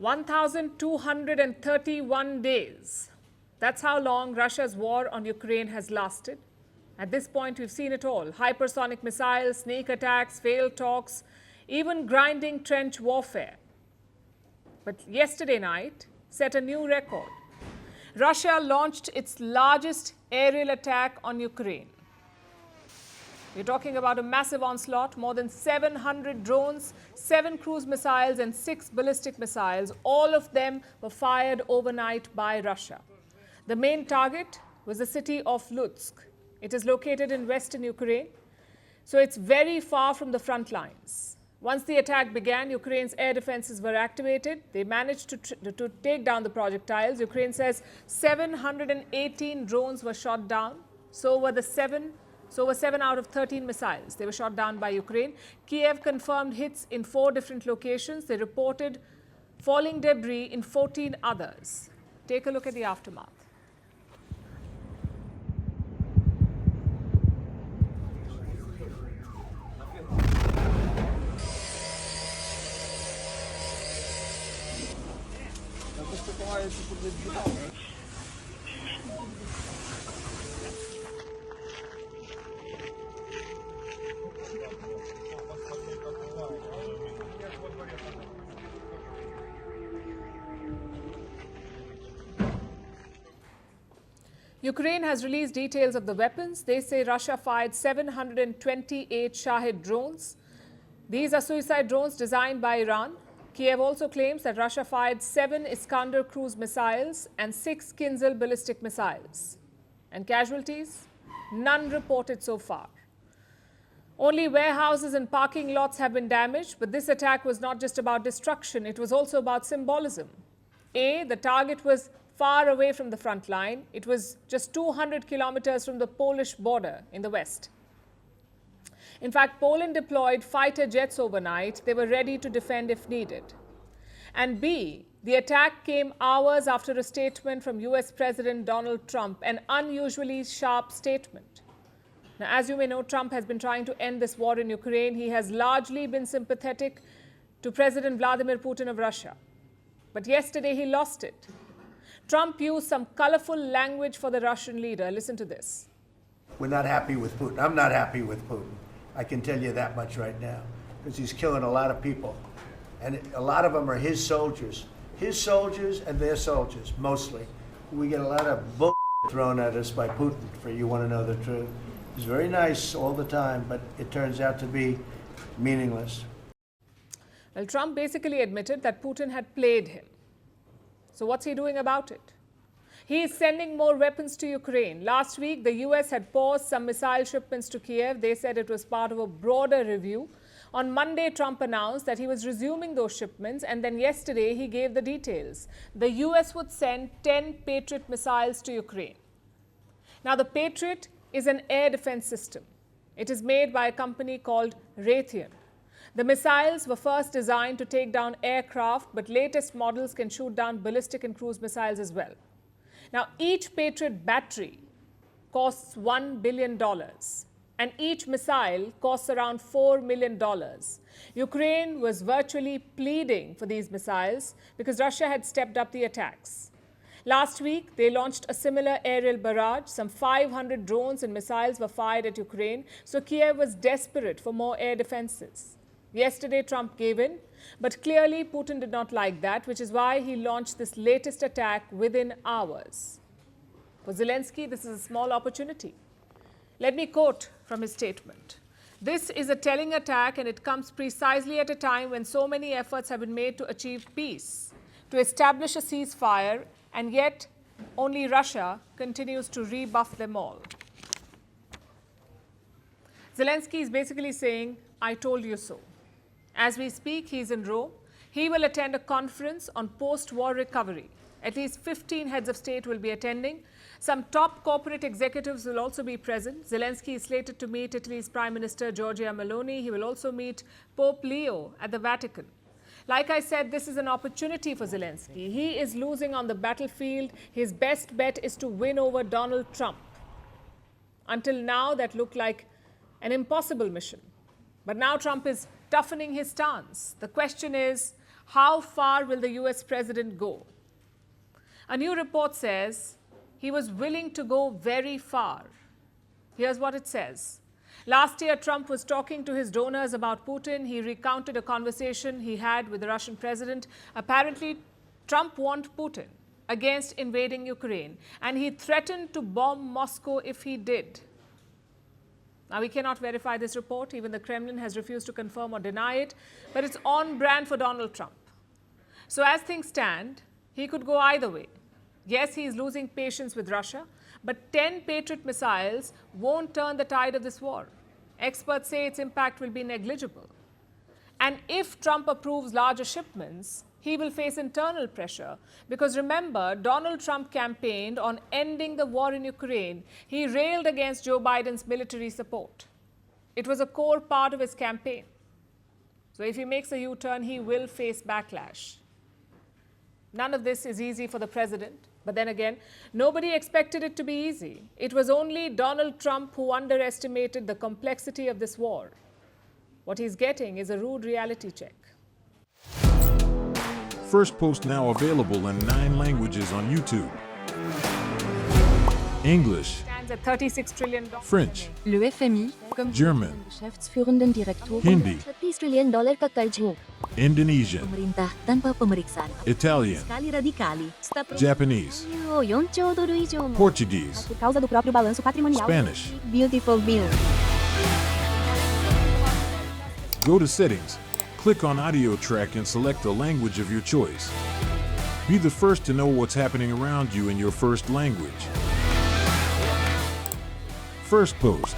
1,231 days. That's how long Russia's war on Ukraine has lasted. At this point, we've seen it all. Hypersonic missiles, sneak attacks, failed talks, even grinding trench warfare. But yesterday night set a new record. Russia launched its largest aerial attack on Ukraine. We're talking about a massive onslaught, more than 700 drones, 7 cruise missiles and 6 ballistic missiles. All of them were fired overnight by Russia. The main target was the city of Lutsk. It is located in western Ukraine, so it's very far from the front lines. Once the attack began, Ukraine's air defenses were activated. They managed to take down the projectiles. Ukraine says 718 drones were shot down. So were 7 out of 13 missiles. They were shot down by Ukraine. Kiev confirmed hits in 4 different locations. They reported falling debris in 14 others. Take a look at the aftermath. Ukraine has released details of the weapons. They say Russia fired 728 Shahid drones. These are suicide drones designed by Iran. Kiev also claims that Russia fired 7 Iskander cruise missiles and 6 Kinzhal ballistic missiles. And casualties? None reported so far. Only warehouses and parking lots have been damaged, but this attack was not just about destruction, it was also about symbolism. The target was far away from the front line. It was just 200 kilometers from the Polish border in the west. In fact, Poland deployed fighter jets overnight. They were ready to defend if needed. And B, the attack came hours after a statement from US President Donald Trump, an unusually sharp statement. Now, as you may know, Trump has been trying to end this war in Ukraine. He has largely been sympathetic to President Vladimir Putin of Russia. But yesterday he lost it. Trump used some colorful language for the Russian leader. Listen to this. We're not happy with Putin. I'm not happy with Putin. I can tell you that much right now, because he's killing a lot of people. And a lot of them are his soldiers and their soldiers, mostly. We get a lot of bull thrown at us by Putin, for you want to know the truth. He's very nice all the time, but it turns out to be meaningless. Well, Trump basically admitted that Putin had played him. So what's he doing about it? He is sending more weapons to Ukraine. Last week, the US had paused some missile shipments to Kiev. They said it was part of a broader review. On Monday, Trump announced that he was resuming those shipments, and then yesterday he gave the details. The US would send 10 Patriot missiles to Ukraine. Now, the Patriot is an air defense system. It is made by a company called Raytheon. The missiles were first designed to take down aircraft, but latest models can shoot down ballistic and cruise missiles as well. Now, each Patriot battery costs $1 billion, and each missile costs around $4 million. Ukraine was virtually pleading for these missiles because Russia had stepped up the attacks. Last week, they launched a similar aerial barrage. Some 500 drones and missiles were fired at Ukraine, so Kiev was desperate for more air defenses. Yesterday, Trump gave in, but clearly Putin did not like that, which is why he launched this latest attack within hours. For Zelensky, this is a small opportunity. Let me quote from his statement. This is a telling attack, and it comes precisely at a time when so many efforts have been made to achieve peace, to establish a ceasefire, and yet only Russia continues to rebuff them all. Zelensky is basically saying, I told you so. As we speak, he is in Rome. He will attend a conference on post-war recovery. At least 15 heads of state will be attending. Some top corporate executives will also be present. Zelensky is slated to meet Italy's Prime Minister Giorgia Meloni. He will also meet Pope Leo at the Vatican. Like I said, this is an opportunity for Zelensky. He is losing on the battlefield. His best bet is to win over Donald Trump. Until now, that looked like an impossible mission. But now Trump is toughening his stance. The question is, How far will the US president go? A new report says he was willing to go very far. Here's what it says. Last year, Trump was talking to his donors about Putin. He recounted a conversation he had with the Russian president. Apparently, Trump warned Putin against invading Ukraine, and he threatened to bomb Moscow if he did. Now, we cannot verify this report. Even the Kremlin has refused to confirm or deny it, but it's on brand for Donald Trump. So as things stand, he could go either way. Yes, he is losing patience with Russia, but 10 Patriot missiles won't turn the tide of this war. Experts say its impact will be negligible. And if Trump approves larger shipments, he will face internal pressure. Because remember, Donald Trump campaigned on ending the war in Ukraine. He railed against Joe Biden's military support. It was a core part of his campaign. So if he makes a U-turn, he will face backlash. None of this is easy for the president. But then again, nobody expected it to be easy. It was only Donald Trump who underestimated the complexity of this war. What he's getting is a rude reality check. Firstpost now available in 9 languages on YouTube. English, Stands at $36 trillion. French, Le FMI, comme German, Geschäftsführenden Direktor Hindi, $30 trillion ka karjo. Indonesian, Pemerintah tanpa pemeriksaan. Italian, Sekali radikali. Japanese, $4 euro. Portuguese, Por causa do próprio balanço patrimonial. Spanish. Beautiful bill. Go to Settings, click on Audio Track and select the language of your choice. Be the first to know what's happening around you in your first language. Firstpost.